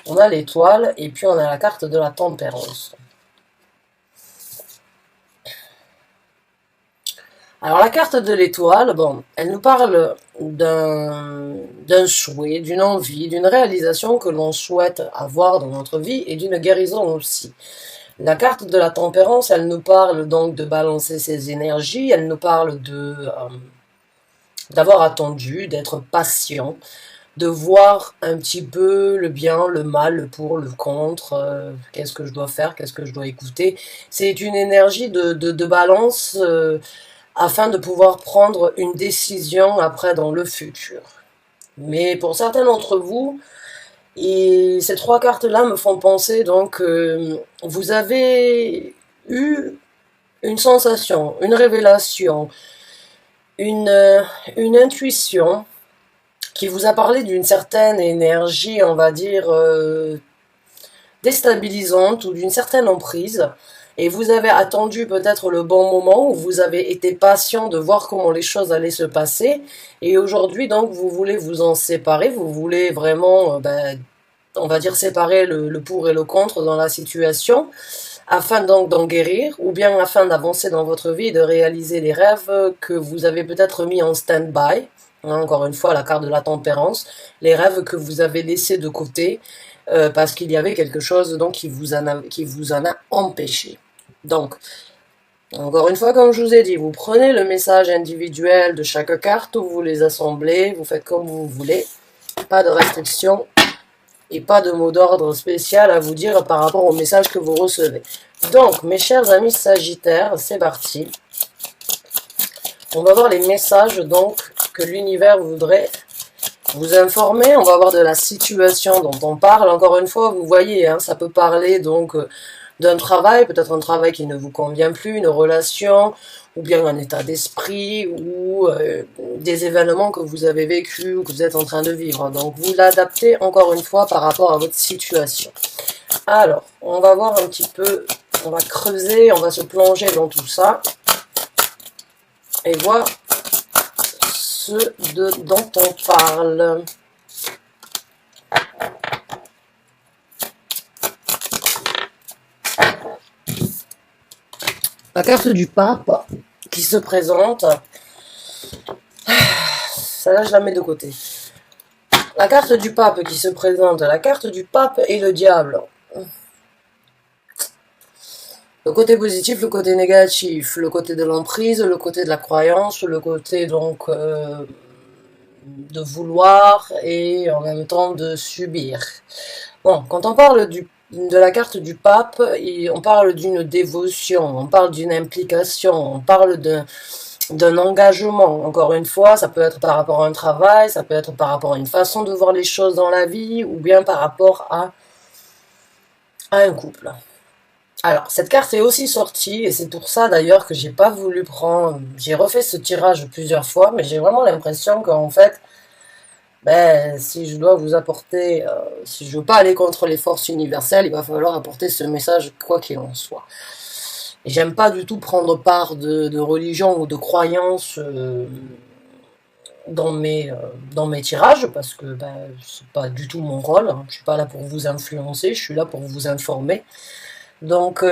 On a l'étoile et puis on a la carte de la tempérance. Alors la carte de l'étoile, bon, elle nous parle d'un souhait, d'une envie, d'une réalisation que l'on souhaite avoir dans notre vie et d'une guérison aussi. La carte de la tempérance, elle nous parle donc de balancer ses énergies, elle nous parle d'avoir attendu, d'être patient, de voir un petit peu le bien, le mal, le pour, le contre, qu'est-ce que je dois faire, qu'est-ce que je dois écouter. C'est une énergie de balance afin de pouvoir prendre une décision après dans le futur. Mais pour certains d'entre vous, et ces trois cartes-là me font penser donc vous avez eu une sensation, une révélation, une, euh, une intuition qui vous a parlé d'une certaine énergie, on va dire, déstabilisante ou d'une certaine emprise. Et vous avez attendu peut-être le bon moment où vous avez été patient de voir comment les choses allaient se passer. Et aujourd'hui, donc, vous voulez vous en séparer, vous voulez vraiment, on va dire, séparer le pour et le contre dans la situation, afin donc d'en guérir, ou bien afin d'avancer dans votre vie et de réaliser les rêves que vous avez peut-être mis en stand-by. Encore une fois, la carte de la tempérance, les rêves que vous avez laissés de côté, parce qu'il y avait quelque chose donc qui vous en a empêché. Donc, encore une fois, comme je vous ai dit, vous prenez le message individuel de chaque carte, vous les assemblez, vous faites comme vous voulez, pas de restriction et pas de mot d'ordre spécial à vous dire par rapport au message que vous recevez. Donc, mes chers amis Sagittaires, c'est parti. On va voir les messages donc que l'univers voudrait vous informer. On va voir de la situation dont on parle. Encore une fois, vous voyez, hein, ça peut parler donc d'un travail, peut-être un travail qui ne vous convient plus, une relation, ou bien un état d'esprit, ou des événements que vous avez vécus ou que vous êtes en train de vivre. Donc vous l'adaptez encore une fois par rapport à votre situation. Alors, on va voir un petit peu, on va creuser, on va se plonger dans tout ça, et voir ce dont on parle. La carte du pape qui se présente, celle-là je la mets de côté. La carte du pape qui se présente, la carte du pape et le diable. Le côté positif, le côté négatif, le côté de l'emprise, le côté de la croyance, le côté donc de vouloir et en même temps de subir. Bon, quand on parle de la carte du pape, on parle d'une dévotion, on parle d'une implication, on parle d'un engagement. Encore une fois, ça peut être par rapport à un travail, ça peut être par rapport à une façon de voir les choses dans la vie, ou bien par rapport à un couple. Alors, cette carte est aussi sortie, et c'est pour ça d'ailleurs que j'ai pas voulu prendre, j'ai refait ce tirage plusieurs fois, mais j'ai vraiment l'impression qu'en fait, si je dois vous apporter, si je veux pas aller contre les forces universelles, il va falloir apporter ce message quoi qu'il en soit. Et j'aime pas du tout prendre part de religion ou de croyance dans mes tirages, parce que c'est pas du tout mon rôle, hein. Je suis pas là pour vous influencer, je suis là pour vous informer. Donc,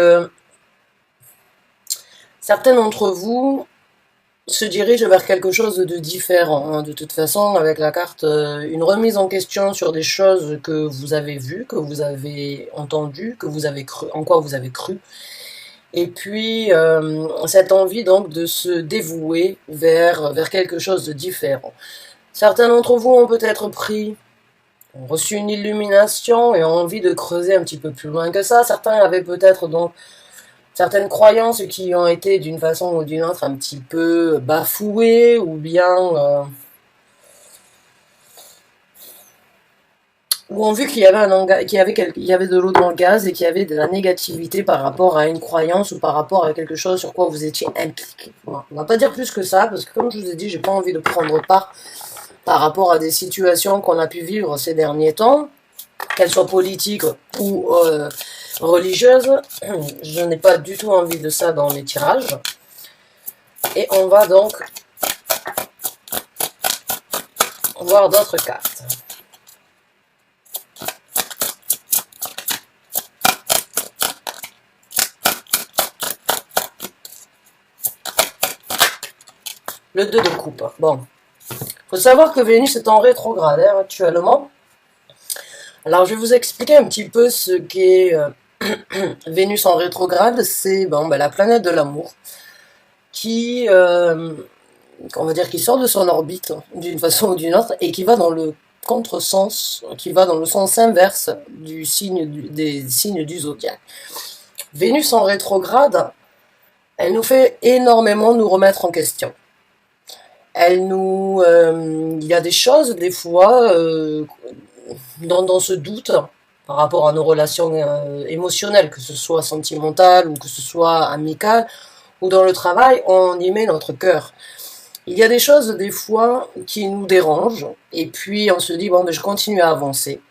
certains d'entre vous se dirigent vers quelque chose de différent, hein. De toute façon, avec la carte, une remise en question sur des choses que vous avez vues, que vous avez entendues, que vous avez cru, en quoi vous avez cru. Et puis, cette envie donc de se dévouer vers quelque chose de différent. Certains d'entre vous ont peut-être ont reçu une illumination et ont envie de creuser un petit peu plus loin que ça. Certains avaient peut-être donc certaines croyances qui ont été d'une façon ou d'une autre un petit peu bafouées ou bien ou ont vu qu'il y avait qu'il y avait de l'eau dans le gaz et qu'il y avait de la négativité par rapport à une croyance ou par rapport à quelque chose sur quoi vous étiez impliqué. Voilà. On va pas dire plus que ça parce que comme je vous ai dit, j'ai pas envie de prendre part par rapport à des situations qu'on a pu vivre ces derniers temps, qu'elles soient politiques ou religieuses. Je n'ai pas du tout envie de ça dans mes tirages. Et on va donc voir d'autres cartes. Le 2 de coupe. Bon, faut savoir que Vénus est en rétrograde hein, actuellement. Alors, je vais vous expliquer un petit peu ce qu'est Vénus en rétrograde. C'est bon, ben, la planète de l'amour qui, on va dire, qui sort de son orbite d'une façon ou d'une autre et qui va dans le contresens, qui va dans le sens inverse du signe des signes du zodiaque. Vénus en rétrograde, elle nous fait énormément nous remettre en question. Il y a des choses des fois dans ce doute par rapport à nos relations émotionnelles, que ce soit sentimentales ou que ce soit amicales ou dans le travail, on y met notre cœur. Il y a des choses des fois qui nous dérangent et puis on se dit bon ben je continue à avancer,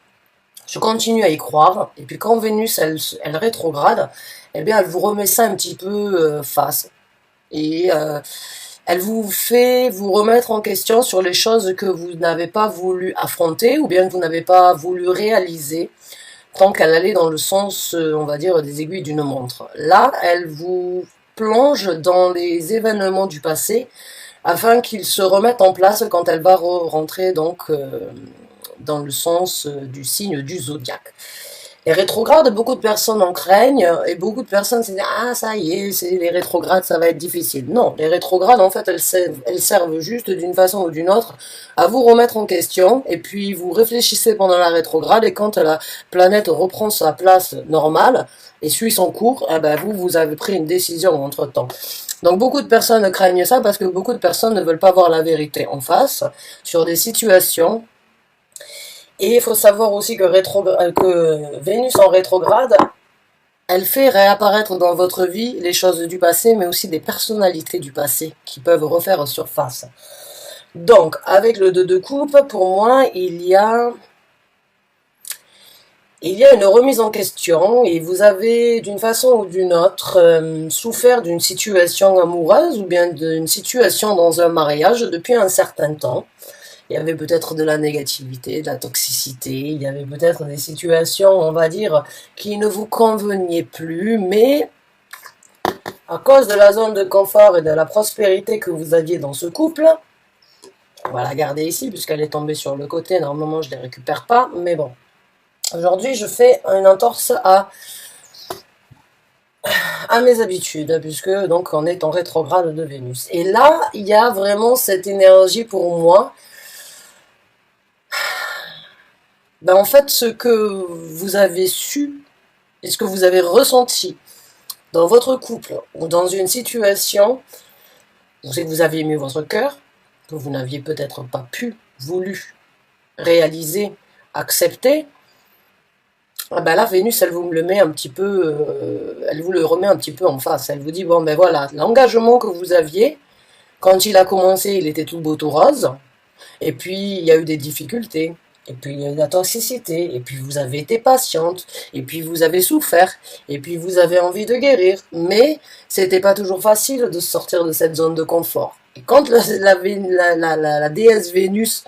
je continue à y croire et puis quand Vénus elle rétrograde, eh bien elle vous remet ça un petit peu face et elle vous fait vous remettre en question sur les choses que vous n'avez pas voulu affronter ou bien que vous n'avez pas voulu réaliser tant qu'elle allait dans le sens, on va dire, des aiguilles d'une montre. Là, elle vous plonge dans les événements du passé afin qu'ils se remettent en place quand elle va rentrer donc dans le sens du signe du zodiaque. Les rétrogrades, beaucoup de personnes en craignent et beaucoup de personnes se disent ah ça y est, c'est les rétrogrades, ça va être difficile. Non, les rétrogrades en fait elles servent juste d'une façon ou d'une autre à vous remettre en question et puis vous réfléchissez pendant la rétrograde et quand la planète reprend sa place normale et suit son cours, eh ben vous avez pris une décision entre temps. Donc beaucoup de personnes craignent ça parce que beaucoup de personnes ne veulent pas voir la vérité en face sur des situations. Et il faut savoir aussi que Vénus en rétrograde, elle fait réapparaître dans votre vie les choses du passé, mais aussi des personnalités du passé qui peuvent refaire surface. Donc, avec le 2 de coupe, pour moi, il y a une remise en question et vous avez d'une façon ou d'une autre souffert d'une situation amoureuse ou bien d'une situation dans un mariage depuis un certain temps. Il y avait peut-être de la négativité, de la toxicité, il y avait peut-être des situations, on va dire, qui ne vous convenaient plus, mais à cause de la zone de confort et de la prospérité que vous aviez dans ce couple, on va la garder ici puisqu'elle est tombée sur le côté, normalement je ne les récupère pas, mais bon. Aujourd'hui je fais une entorse à mes habitudes, puisque donc on est en rétrograde de Vénus. Et là, il y a vraiment cette énergie pour moi. Ben en fait, ce que vous avez su et ce que vous avez ressenti dans votre couple ou dans une situation, c'est que vous aviez mis votre cœur, que vous n'aviez peut-être pas pu, voulu réaliser, accepter, ben là, Vénus, elle vous le met un petit peu, elle vous le remet un petit peu en face. Elle vous dit, bon ben voilà, l'engagement que vous aviez, quand il a commencé, il était tout beau, tout rose, et puis il y a eu des difficultés. Et puis il y a eu de la toxicité, et puis vous avez été patiente, et puis vous avez souffert, et puis vous avez envie de guérir. Mais c'était pas toujours facile de sortir de cette zone de confort. Et quand la déesse Vénus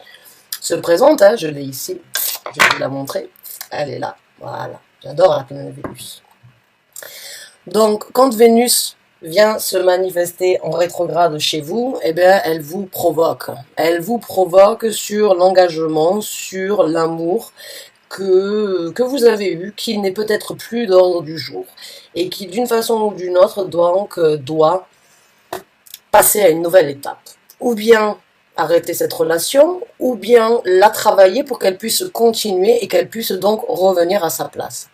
se présente, hein, je l'ai ici, je vais vous la montrer, elle est là, voilà, j'adore la planète Vénus. Donc quand Vénus vient se manifester en rétrograde chez vous, eh bien, elle vous provoque. Elle vous provoque sur l'engagement, sur l'amour que vous avez eu, qui n'est peut-être plus d'ordre du jour, et qui, d'une façon ou d'une autre, donc, doit passer à une nouvelle étape. Ou bien arrêter cette relation, ou bien la travailler pour qu'elle puisse continuer et qu'elle puisse donc revenir à sa place.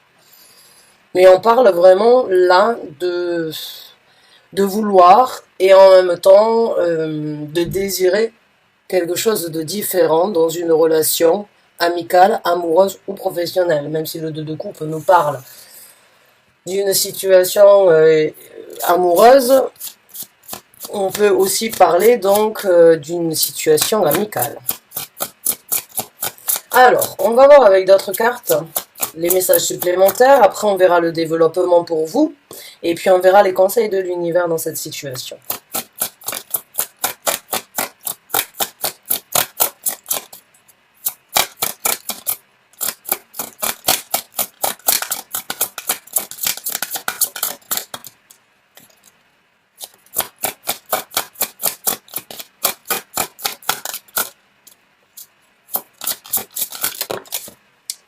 Mais on parle vraiment là de vouloir et en même temps de désirer quelque chose de différent dans une relation amicale, amoureuse ou professionnelle. Même si le 2 de coupe nous parle d'une situation amoureuse, on peut aussi parler donc d'une situation amicale. Alors, on va voir avec d'autres cartes les messages supplémentaires. Après, on verra le développement pour vous. Et puis, on verra les conseils de l'univers dans cette situation.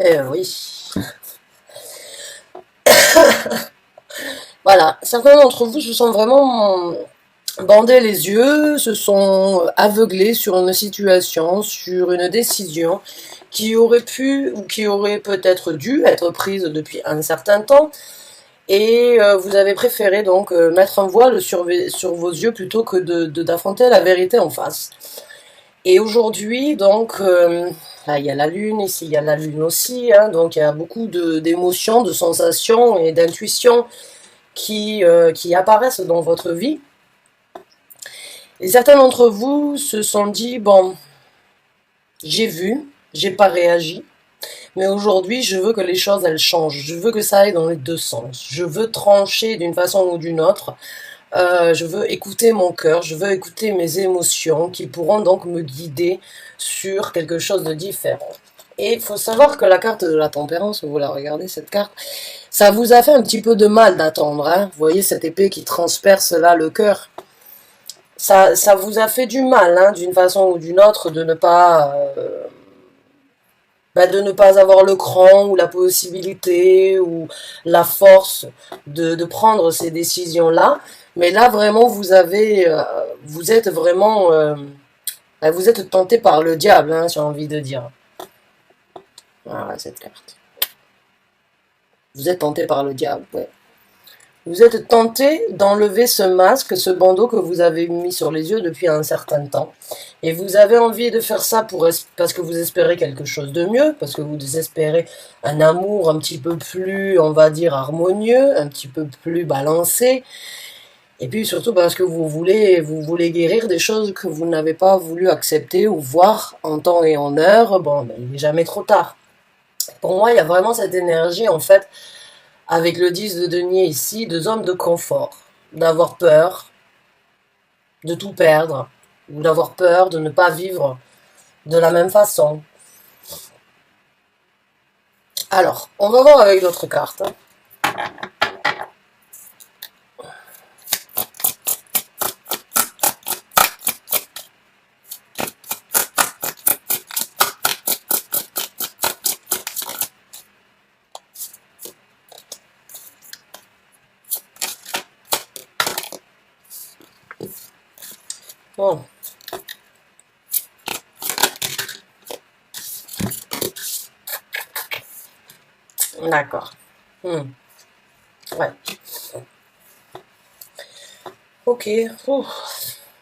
Eh oui. Voilà, certains d'entre vous se sont vraiment bandés les yeux, se sont aveuglés sur une situation, sur une décision qui aurait pu ou qui aurait peut-être dû être prise depuis un certain temps, et vous avez préféré donc mettre un voile sur vos yeux plutôt que d'affronter la vérité en face. Et aujourd'hui, donc, là, il y a la lune, ici il y a la lune aussi, hein, donc il y a beaucoup d'émotions, de sensations et d'intuitions qui apparaissent dans votre vie. Et certains d'entre vous se sont dit, bon, j'ai vu, j'ai pas réagi, mais aujourd'hui, je veux que les choses, elles changent. Je veux que ça aille dans les deux sens. Je veux trancher d'une façon ou d'une autre. Je veux écouter mon cœur, je veux écouter mes émotions qui pourront donc me guider sur quelque chose de différent. Et il faut savoir que la carte de la tempérance, vous la regardez cette carte, ça vous a fait un petit peu de mal d'attendre. Hein, vous voyez cette épée qui transperce là le cœur. Ça vous a fait du mal, hein, d'une façon ou d'une autre, de ne pas avoir le cran ou la possibilité ou la force de prendre ces décisions-là. Mais là, vraiment, vous êtes vraiment, vous êtes tenté par le diable, hein, j'ai envie de dire. Voilà cette carte. Vous êtes tenté par le diable, ouais. Vous êtes tenté d'enlever ce masque, ce bandeau que vous avez mis sur les yeux depuis un certain temps. Et vous avez envie de faire ça parce que vous espérez quelque chose de mieux, parce que vous espérez un amour un petit peu plus, on va dire, harmonieux, un petit peu plus balancé. Et puis surtout parce que vous voulez guérir des choses que vous n'avez pas voulu accepter ou voir en temps et en heure. Bon, ben, il n'est jamais trop tard. Pour moi, il y a vraiment cette énergie, en fait, avec le 10 de denier ici, de zone de confort, d'avoir peur, de tout perdre, ou d'avoir peur de ne pas vivre de la même façon. Alors, on va voir avec d'autres cartes. Bon. D'accord. Ouais. Ok.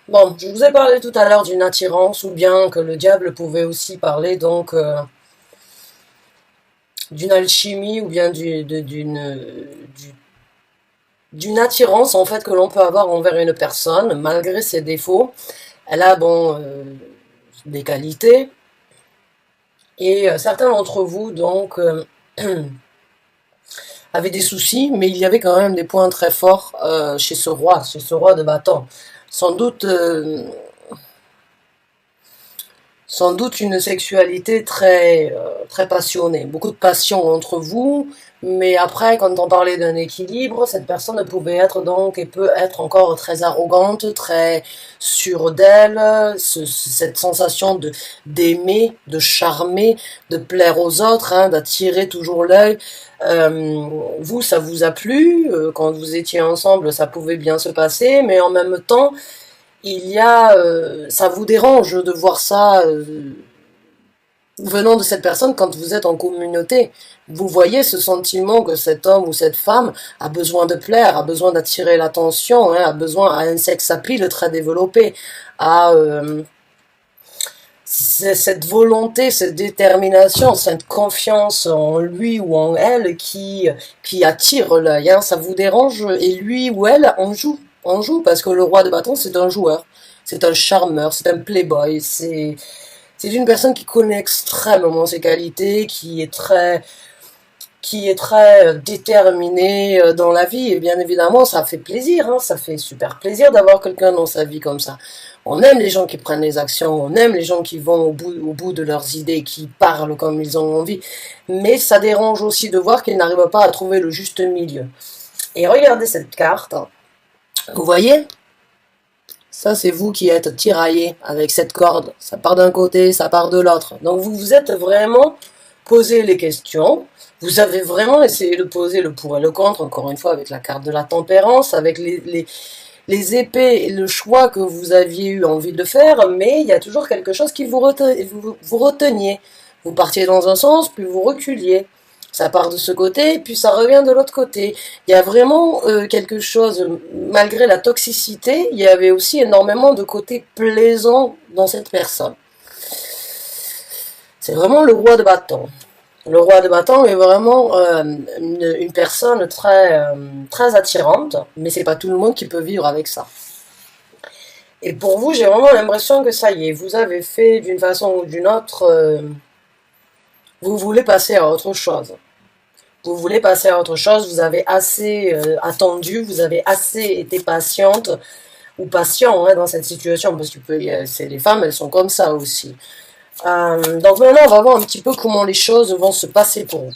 Bon, je vous ai parlé tout à l'heure d'une attirance, ou bien que le diable pouvait aussi parler donc d'une alchimie, ou bien d'une attirance en fait que l'on peut avoir envers une personne, malgré ses défauts. Elle a bon des qualités, et certains d'entre vous donc avaient des soucis, mais il y avait quand même des points très forts chez ce roi de bâton. Sans doute sans doute une sexualité très passionnée, beaucoup de passion entre vous, mais après, quand on parlait d'un équilibre, cette personne pouvait être donc et peut être encore très arrogante, très sûre d'elle, cette sensation d'aimer, de charmer, de plaire aux autres, hein, d'attirer toujours l'œil. Vous, ça vous a plu, quand vous étiez ensemble, ça pouvait bien se passer, mais en même temps, ça vous dérange de voir ça venant de cette personne quand vous êtes en communauté. Vous voyez ce sentiment que cet homme ou cette femme a besoin de plaire, a besoin d'attirer l'attention, hein, a un sex appeal très développé, a cette volonté, cette détermination, cette confiance en lui ou en elle qui attire l'œil. Hein. Ça vous dérange et lui ou elle en joue. En joue parce que le roi de bâton c'est un joueur, c'est un charmeur, c'est un playboy, c'est une personne qui connaît extrêmement ses qualités, qui est très déterminée dans la vie. Et bien évidemment, ça fait plaisir, hein, ça fait super plaisir d'avoir quelqu'un dans sa vie comme ça. On aime les gens qui prennent les actions, on aime les gens qui vont au bout de leurs idées, qui parlent comme ils ont envie. Mais ça dérange aussi de voir qu'ils n'arrivent pas à trouver le juste milieu. Et regardez cette carte. Vous voyez? Ça, c'est vous qui êtes tiraillé avec cette corde. Ça part d'un côté, ça part de l'autre. Donc vous êtes vraiment poser les questions. Vous avez vraiment essayé de poser le pour et le contre, encore une fois, avec la carte de la tempérance, avec les épées et le choix que vous aviez eu envie de faire, mais il y a toujours quelque chose qui vous reteniez. Vous partiez dans un sens, puis vous reculiez. Ça part de ce côté, puis ça revient de l'autre côté. Il y a vraiment quelque chose, malgré la toxicité, il y avait aussi énormément de côté plaisant dans cette personne. C'est vraiment le roi de bâton. Le roi de bâton est vraiment une personne très attirante, mais c'est pas tout le monde qui peut vivre avec ça. Et pour vous, j'ai vraiment l'impression que ça y est, vous avez fait d'une façon ou d'une autre, vous voulez passer à autre chose. Vous voulez passer à autre chose, vous avez assez attendu, vous avez assez été patiente ou patient dans cette situation, parce que les femmes, elles sont comme ça aussi. Donc maintenant, on va voir un petit peu comment les choses vont se passer pour vous.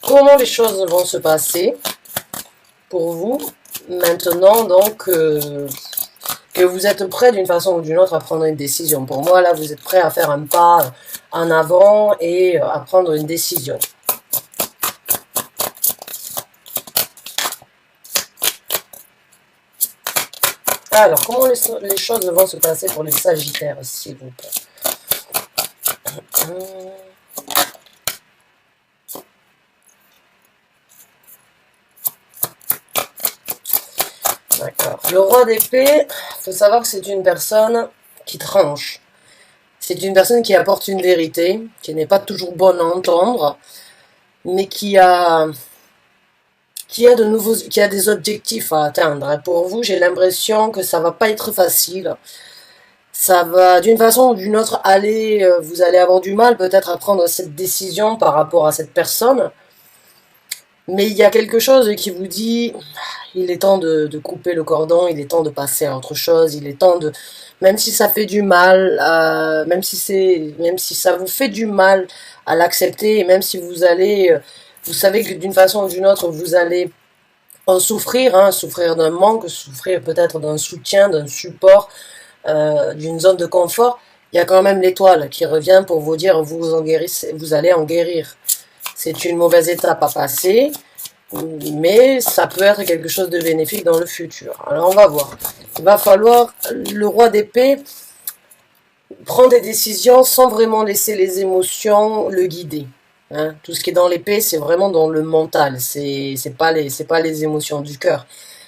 Comment les choses vont se passer pour vous maintenant, donc, que vous êtes prêt d'une façon ou d'une autre à prendre une décision. Pour moi, là, vous êtes prêt à faire un pas en avant et à prendre une décision. Alors, comment les choses vont se passer pour les Sagittaires, s'il vous plaît? D'accord. Le roi d'épée, il faut savoir que c'est une personne qui tranche. C'est une personne qui apporte une vérité, qui n'est pas toujours bonne à entendre, mais qui a des objectifs à atteindre. Et pour vous, j'ai l'impression que ça va pas être facile. Ça va, d'une façon ou d'une autre, vous allez avoir du mal peut-être à prendre cette décision par rapport à cette personne. Mais il y a quelque chose qui vous dit, il est temps de couper le cordon, il est temps de passer à autre chose, il est temps de, même si ça fait du mal, même si ça vous fait du mal à l'accepter, et même si vous savez que d'une façon ou d'une autre, vous allez en souffrir, souffrir d'un manque, souffrir peut-être d'un soutien, d'un support, d'une zone de confort, il y a quand même l'étoile qui revient pour vous dire vous allez en guérir. C'est une mauvaise étape à passer, mais ça peut être quelque chose de bénéfique dans le futur. Alors on va voir. Il va falloir, le roi d'épée prend des décisions sans vraiment laisser les émotions le guider. Tout ce qui est dans l'épée, c'est vraiment dans le mental. C'est pas les émotions du cœur.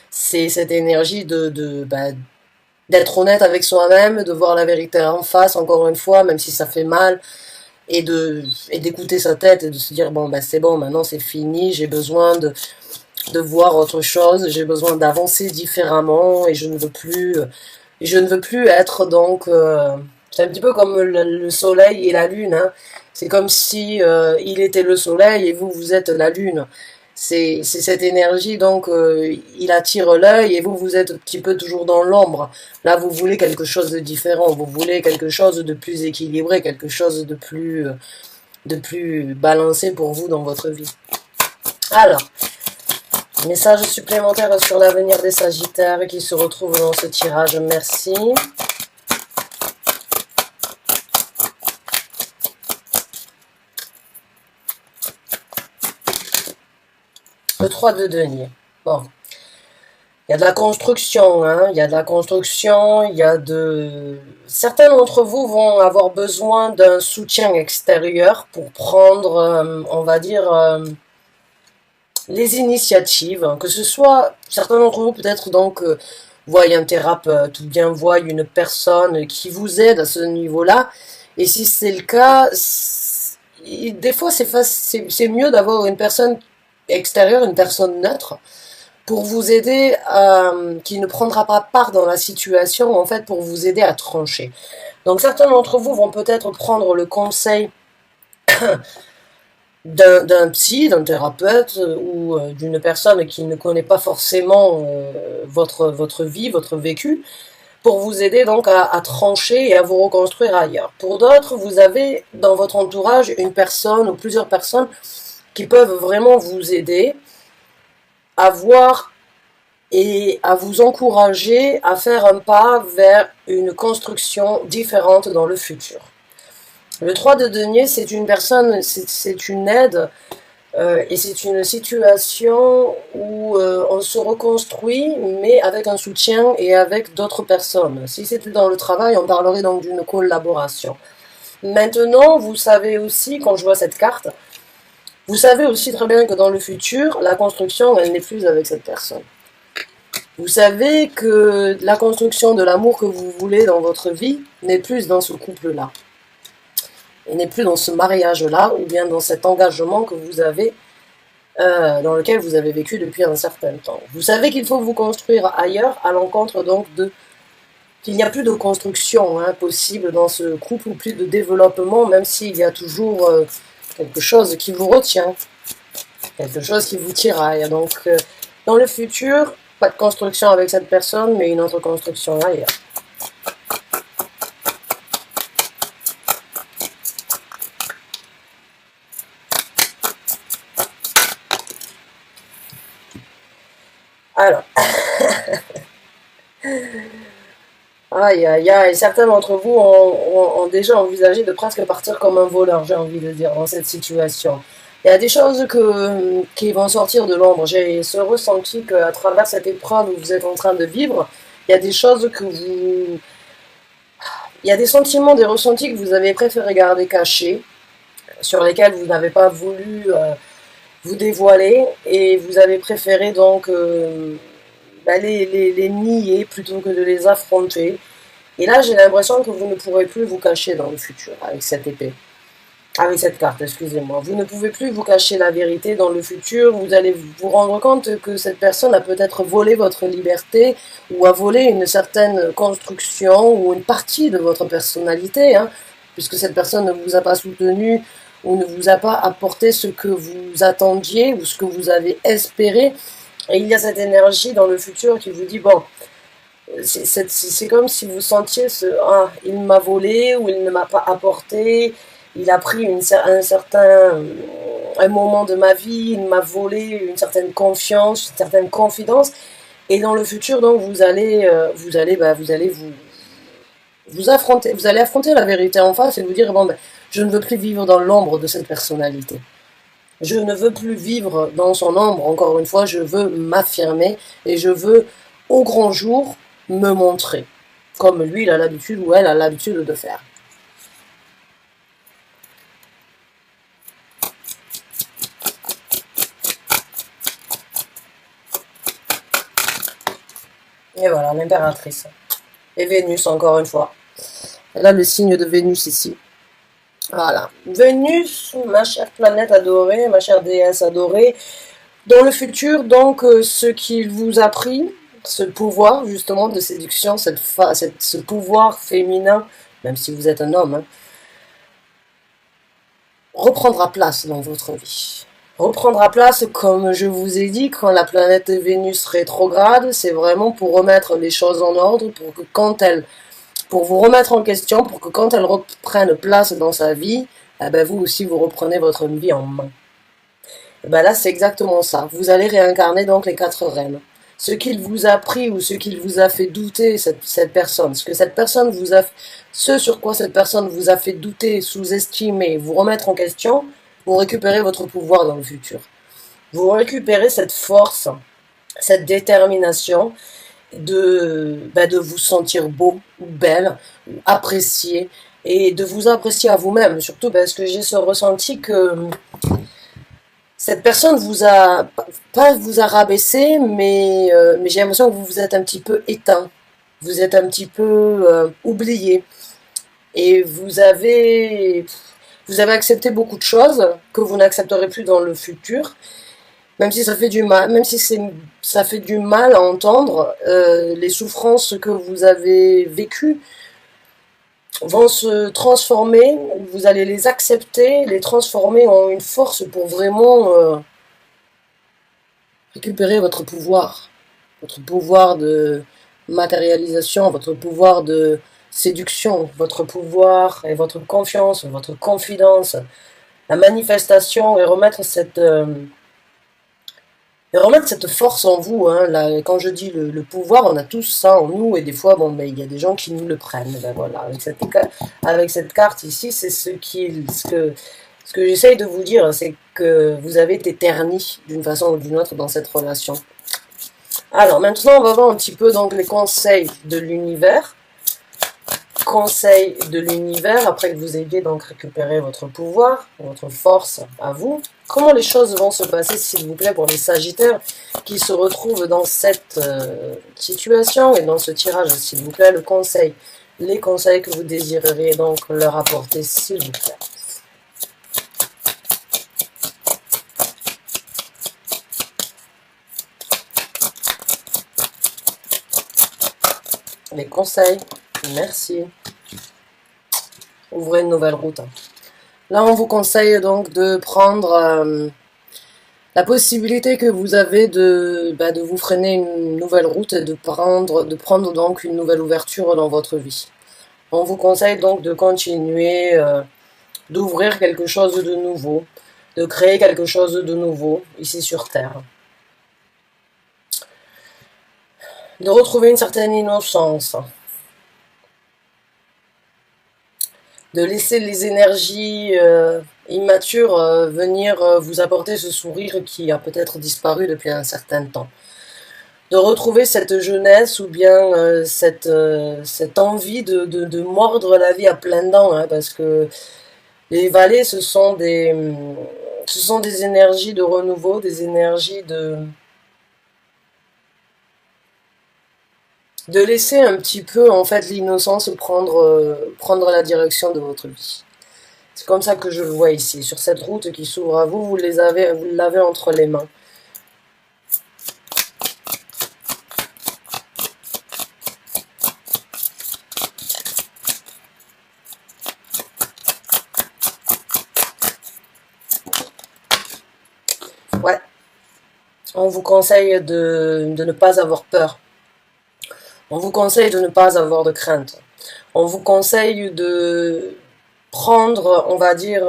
C'est cette énergie d'être honnête avec soi-même, de voir la vérité en face, encore une fois, même si ça fait mal, et d'écouter sa tête et de se dire bon c'est bon, maintenant c'est fini, j'ai besoin de voir autre chose, j'ai besoin d'avancer différemment et je ne veux plus être donc c'est un petit peu comme le soleil et la lune, c'est comme si il était le soleil et vous êtes la lune. C'est cette énergie, donc il attire l'œil et vous êtes un petit peu toujours dans l'ombre. Là, vous voulez quelque chose de différent, vous voulez quelque chose de plus équilibré, quelque chose de plus balancé pour vous dans votre vie. Alors, message supplémentaire sur l'avenir des Sagittaires qui se retrouvent dans ce tirage, merci. Le 3 de denier. Bon. Il y a de la construction, il y a de la construction, Certains d'entre vous vont avoir besoin d'un soutien extérieur pour prendre, on va dire, les initiatives. Que ce soit, certains d'entre vous peut-être donc voient un thérapeute ou bien voient une personne qui vous aide à ce niveau-là. Et si c'est le cas, des fois c'est mieux d'avoir une personne extérieure, une personne neutre, pour vous aider, qui ne prendra pas part dans la situation, en fait, pour vous aider à trancher. Donc certains d'entre vous vont peut-être prendre le conseil d'un psy, d'un thérapeute ou d'une personne qui ne connaît pas forcément votre vie, votre vécu, pour vous aider donc à trancher et à vous reconstruire ailleurs. Pour d'autres, vous avez dans votre entourage une personne ou plusieurs personnes qui peuvent vraiment vous aider à voir et à vous encourager à faire un pas vers une construction différente dans le futur. Le 3 de denier, c'est une personne, c'est une aide et c'est une situation où on se reconstruit, mais avec un soutien et avec d'autres personnes. Si c'était dans le travail, on parlerait donc d'une collaboration. Maintenant, vous savez aussi, quand je vois cette carte, vous savez aussi très bien que dans le futur, la construction, elle n'est plus avec cette personne. Vous savez que la construction de l'amour que vous voulez dans votre vie n'est plus dans ce couple-là. Et n'est plus dans ce mariage-là, ou bien dans cet engagement que vous avez, dans lequel vous avez vécu depuis un certain temps. Vous savez qu'il faut vous construire ailleurs, à l'encontre donc de qu'il n'y a plus de construction possible dans ce couple, ou plus de développement, même s'il y a toujours quelque chose qui vous retient, quelque chose qui vous tiraille. Donc, dans le futur, pas de construction avec cette personne, mais une autre construction ailleurs. Alors, aïe aïe aïe, certains d'entre vous ont déjà envisagé de presque partir comme un voleur, j'ai envie de dire, dans cette situation. Il y a des choses qui vont sortir de l'ombre. J'ai ce ressenti qu'à travers cette épreuve que vous êtes en train de vivre, il y a des choses que vous... Il y a des sentiments, des ressentis que vous avez préféré garder cachés, sur lesquels vous n'avez pas voulu vous dévoiler, et vous avez préféré donc les nier plutôt que de les affronter. Et là, j'ai l'impression que vous ne pourrez plus vous cacher dans le futur avec cette épée. Avec cette carte, excusez-moi. Vous ne pouvez plus vous cacher la vérité dans le futur. Vous allez vous rendre compte que cette personne a peut-être volé votre liberté ou a volé une certaine construction ou une partie de votre personnalité, puisque cette personne ne vous a pas soutenu ou ne vous a pas apporté ce que vous attendiez ou ce que vous avez espéré. Et il y a cette énergie dans le futur qui vous dit, bon, c'est comme si vous sentiez il m'a volé ou il ne m'a pas apporté, il a pris un moment de ma vie, il m'a volé une certaine confiance, une certaine confidence. Et dans le futur, donc, vous allez vous allez affronter la vérité en face et vous dire, bon, ben, je ne veux plus vivre dans l'ombre de cette personnalité. Je ne veux plus vivre dans son ombre, encore une fois, je veux m'affirmer et je veux, au grand jour, me montrer, comme lui, il a l'habitude ou elle a l'habitude de faire. Et voilà, l'impératrice. Et Vénus, encore une fois. Elle a le signe de Vénus ici. Voilà. Vénus, ma chère planète adorée, ma chère déesse adorée, dans le futur, donc, ce qu'il vous a pris, ce pouvoir, justement, de séduction, ce pouvoir féminin, même si vous êtes un homme, reprendra place dans votre vie. Reprendra place, comme je vous ai dit, quand la planète Vénus rétrograde, c'est vraiment pour remettre les choses en ordre, pour vous remettre en question, pour que quand elle reprenne place dans sa vie, vous aussi vous reprenez votre vie en main. Là, c'est exactement ça. Vous allez réincarner donc les 4 reines. Ce qu'il vous a pris ou ce qu'il vous a fait douter, cette personne, ce sur quoi cette personne vous a fait douter, sous-estimer, vous remettre en question, vous récupérez votre pouvoir dans le futur. Vous récupérez cette force, cette détermination de vous sentir beau ou belle, ou apprécié, et de vous apprécier à vous-même, surtout parce que j'ai ce ressenti que cette personne vous a rabaissé, mais j'ai l'impression que vous vous êtes un petit peu éteint, vous êtes un petit peu oublié, et vous avez accepté beaucoup de choses que vous n'accepterez plus dans le futur, même si ça fait du mal, ça fait du mal à entendre. Les souffrances que vous avez vécues vont se transformer, vous allez les accepter, les transformer en une force pour vraiment récupérer votre pouvoir de matérialisation, votre pouvoir de séduction, votre pouvoir et votre confiance, votre confidence, la manifestation, et Et remettre cette force en vous, hein, là, quand je dis le pouvoir, on a tous ça en nous, et des fois, bon, ben, il y a des gens qui nous le prennent. Ben voilà, avec cette carte ici, c'est ce que j'essaye de vous dire, c'est que vous avez été terni d'une façon ou d'une autre dans cette relation. Alors maintenant, on va voir un petit peu donc les conseils de l'univers. Conseil de l'univers, après que vous ayez donc récupéré votre pouvoir, votre force à vous. Comment les choses vont se passer, s'il vous plaît, pour les Sagittaires qui se retrouvent dans cette situation et dans ce tirage, s'il vous plaît, les conseils que vous désireriez donc leur apporter, s'il vous plaît. Les conseils, merci. Ouvrez une nouvelle route. Là, on vous conseille donc de prendre la possibilité que vous avez de vous freiner une nouvelle route et de prendre donc une nouvelle ouverture dans votre vie. On vous conseille donc de continuer, d'ouvrir quelque chose de nouveau, de créer quelque chose de nouveau ici sur Terre. De retrouver une certaine innocence. De laisser les énergies immatures venir vous apporter ce sourire qui a peut-être disparu depuis un certain temps. De retrouver cette jeunesse ou bien cette envie de mordre la vie à pleines dents, hein, parce que les valets, ce sont des énergies de renouveau, des énergies de laisser un petit peu en fait l'innocence prendre la direction de votre vie. C'est comme ça que je le vois ici, sur cette route qui s'ouvre à vous, vous l'avez entre les mains. Ouais, on vous conseille de ne pas avoir peur. On vous conseille de ne pas avoir de crainte. On vous conseille de prendre, on va dire,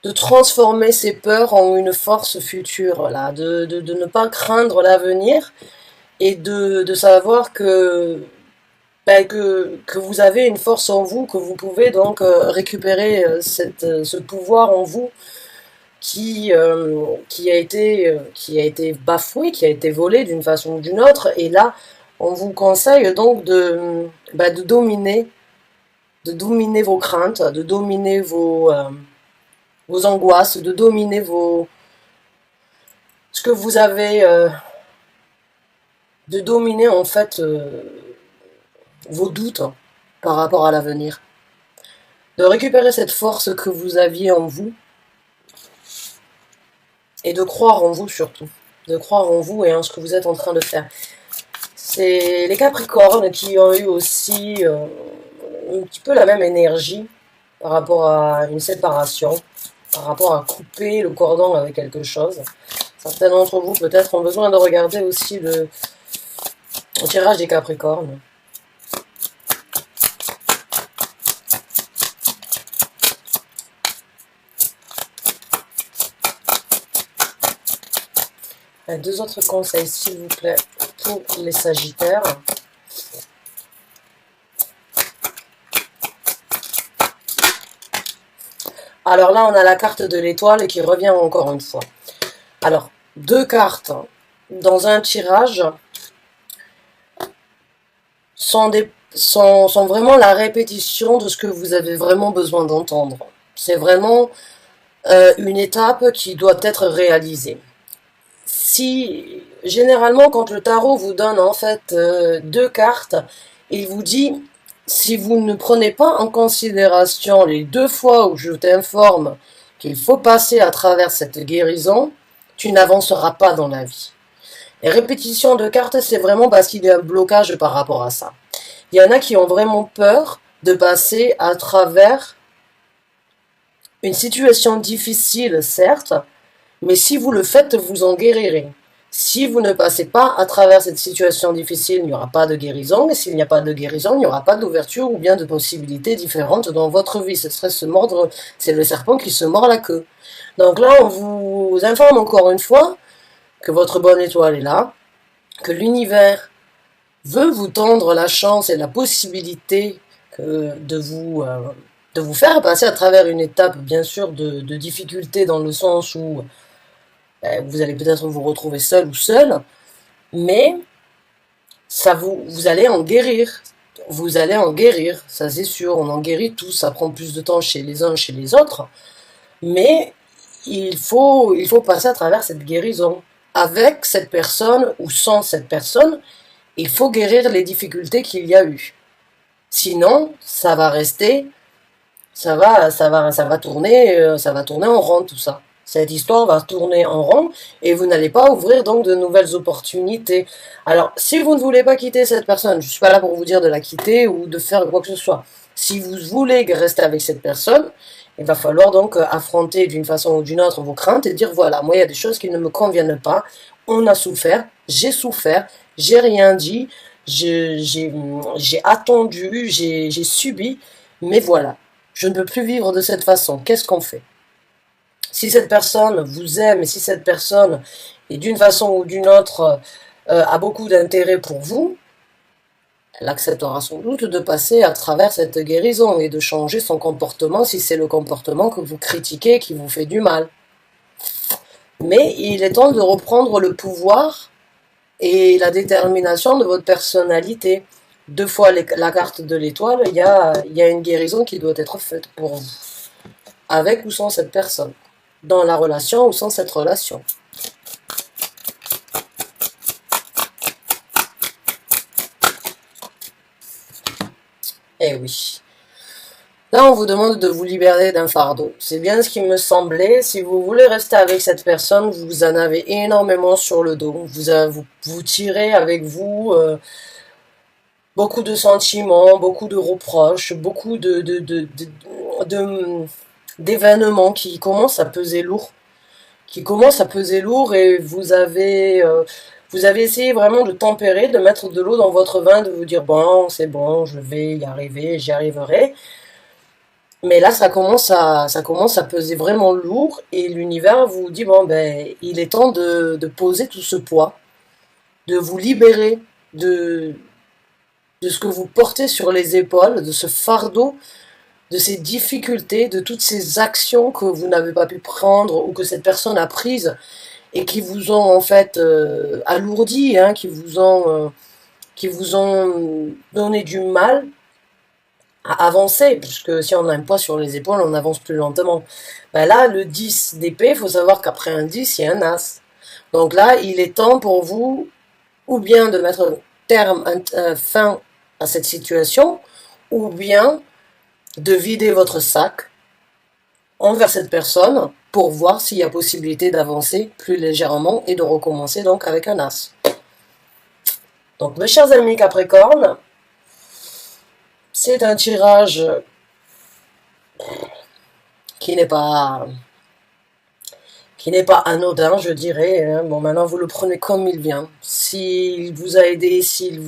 de transformer ces peurs en une force future, là, de ne pas craindre l'avenir et de savoir que vous avez une force en vous, que vous pouvez donc récupérer ce pouvoir en vous qui a été bafoué, qui a été volé d'une façon ou d'une autre, et là, on vous conseille donc de dominer vos craintes, de dominer vos angoisses, de dominer ce que vous avez, de dominer en fait vos doutes par rapport à l'avenir. De récupérer cette force que vous aviez en vous et de croire en vous surtout. De croire en vous et en ce que vous êtes en train de faire. C'est les Capricornes qui ont eu aussi un petit peu la même énergie par rapport à une séparation, par rapport à couper le cordon avec quelque chose. Certains d'entre vous peut-être ont besoin de regarder aussi le tirage des Capricornes. Deux autres conseils, s'il vous plaît, pour les Sagittaires. Alors là, on a la carte de l'étoile qui revient encore une fois. Alors, deux cartes dans un tirage sont vraiment la répétition de ce que vous avez vraiment besoin d'entendre. C'est vraiment une étape qui doit être réalisée. Si généralement quand le tarot vous donne en fait deux cartes, il vous dit si vous ne prenez pas en considération les deux fois où je t'informe qu'il faut passer à travers cette guérison, tu n'avanceras pas dans la vie. Les répétitions de cartes, c'est vraiment parce qu'il y a un blocage par rapport à ça. Il y en a qui ont vraiment peur de passer à travers une situation difficile, certes, mais si vous le faites, vous en guérirez. Si vous ne passez pas à travers cette situation difficile, il n'y aura pas de guérison. Et s'il n'y a pas de guérison, il n'y aura pas d'ouverture ou bien de possibilités différentes dans votre vie. Ce serait se mordre, c'est le serpent qui se mord la queue. Donc là, on vous informe encore une fois que votre bonne étoile est là, que l'univers veut vous tendre la chance et la possibilité de vous faire passer à travers une étape, bien sûr, de difficulté dans le sens où vous allez peut-être vous retrouver seul ou seul, mais vous allez en guérir. Vous allez en guérir, ça c'est sûr, on en guérit tous, ça prend plus de temps chez les uns, chez les autres, mais il faut passer à travers cette guérison. Avec cette personne ou sans cette personne, il faut guérir les difficultés qu'il y a eu. Sinon, ça va rester, ça va tourner en rond tout ça. Cette histoire va tourner en rond et vous n'allez pas ouvrir donc de nouvelles opportunités. Alors, si vous ne voulez pas quitter cette personne, je suis pas là pour vous dire de la quitter ou de faire quoi que ce soit. Si vous voulez rester avec cette personne, il va falloir donc affronter d'une façon ou d'une autre vos craintes et dire voilà, moi il y a des choses qui ne me conviennent pas, on a souffert, j'ai rien dit, j'ai attendu, j'ai subi, mais voilà, je ne peux plus vivre de cette façon, qu'est-ce qu'on fait? Si cette personne vous aime et si cette personne est d'une façon ou d'une autre a beaucoup d'intérêt pour vous, elle acceptera sans doute de passer à travers cette guérison et de changer son comportement si c'est le comportement que vous critiquez qui vous fait du mal. Mais il est temps de reprendre le pouvoir et la détermination de votre personnalité. 2 fois la carte de l'étoile, il y a une guérison qui doit être faite pour vous. Avec ou sans cette personne. Dans la relation ou sans cette relation. Eh oui. Là, on vous demande de vous libérer d'un fardeau. C'est bien ce qui me semblait. Si vous voulez rester avec cette personne, vous en avez énormément sur le dos. Vous tirez avec vous beaucoup de sentiments, beaucoup de reproches, beaucoup d'événements qui commencent à peser lourd. Et vous avez essayé vraiment de tempérer, de mettre de l'eau dans votre vin, de vous dire bon, c'est bon, je vais y arriver, j'y arriverai. Mais là, ça commence à peser vraiment lourd et l'univers vous dit bon ben, il est temps de poser tout ce poids, de vous libérer de ce que vous portez sur les épaules, de ce fardeau, de ces difficultés, de toutes ces actions que vous n'avez pas pu prendre ou que cette personne a prises et qui vous ont en fait alourdi, hein, qui vous ont donné du mal à avancer, puisque si on a un poids sur les épaules, on avance plus lentement. Ben là, le 10 d'épée, il faut savoir qu'après un 10, il y a un as. Donc là, il est temps pour vous, ou bien de mettre fin à cette situation, ou bien de vider votre sac envers cette personne pour voir s'il y a possibilité d'avancer plus légèrement et de recommencer donc avec un as. Donc mes chers amis Capricorne, c'est un tirage qui n'est pas anodin, je dirais. Hein. Bon, maintenant vous le prenez comme il vient. S'il vous a aidé, si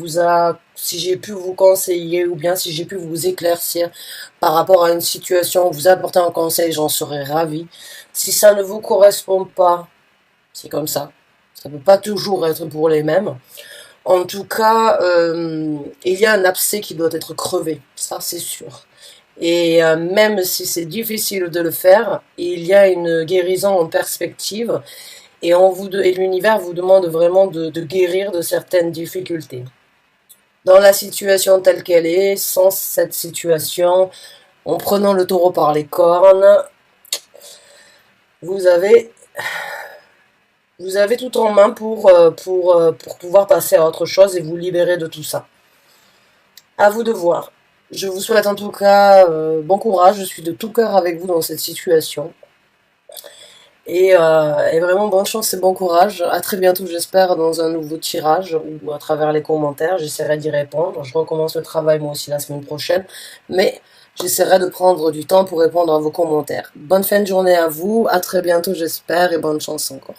j'ai pu vous conseiller ou bien si j'ai pu vous éclaircir par rapport à une situation, vous apporter un conseil, j'en serais ravi. Si ça ne vous correspond pas, c'est comme ça. Ça ne peut pas toujours être pour les mêmes. En tout cas, il y a un abcès qui doit être crevé, ça c'est sûr. Et même si c'est difficile de le faire, il y a une guérison en perspective et l'univers vous demande vraiment de guérir de certaines difficultés. Dans la situation telle qu'elle est, sans cette situation, en prenant le taureau par les cornes, vous avez tout en main pour pouvoir passer à autre chose et vous libérer de tout ça. À vous de voir. Je vous souhaite en tout cas bon courage, je suis de tout cœur avec vous dans cette situation. Et vraiment bonne chance et bon courage. À très bientôt j'espère dans un nouveau tirage ou à travers les commentaires. J'essaierai d'y répondre. Je recommence le travail moi aussi la semaine prochaine. Mais j'essaierai de prendre du temps pour répondre à vos commentaires. Bonne fin de journée à vous. À très bientôt j'espère et bonne chance encore.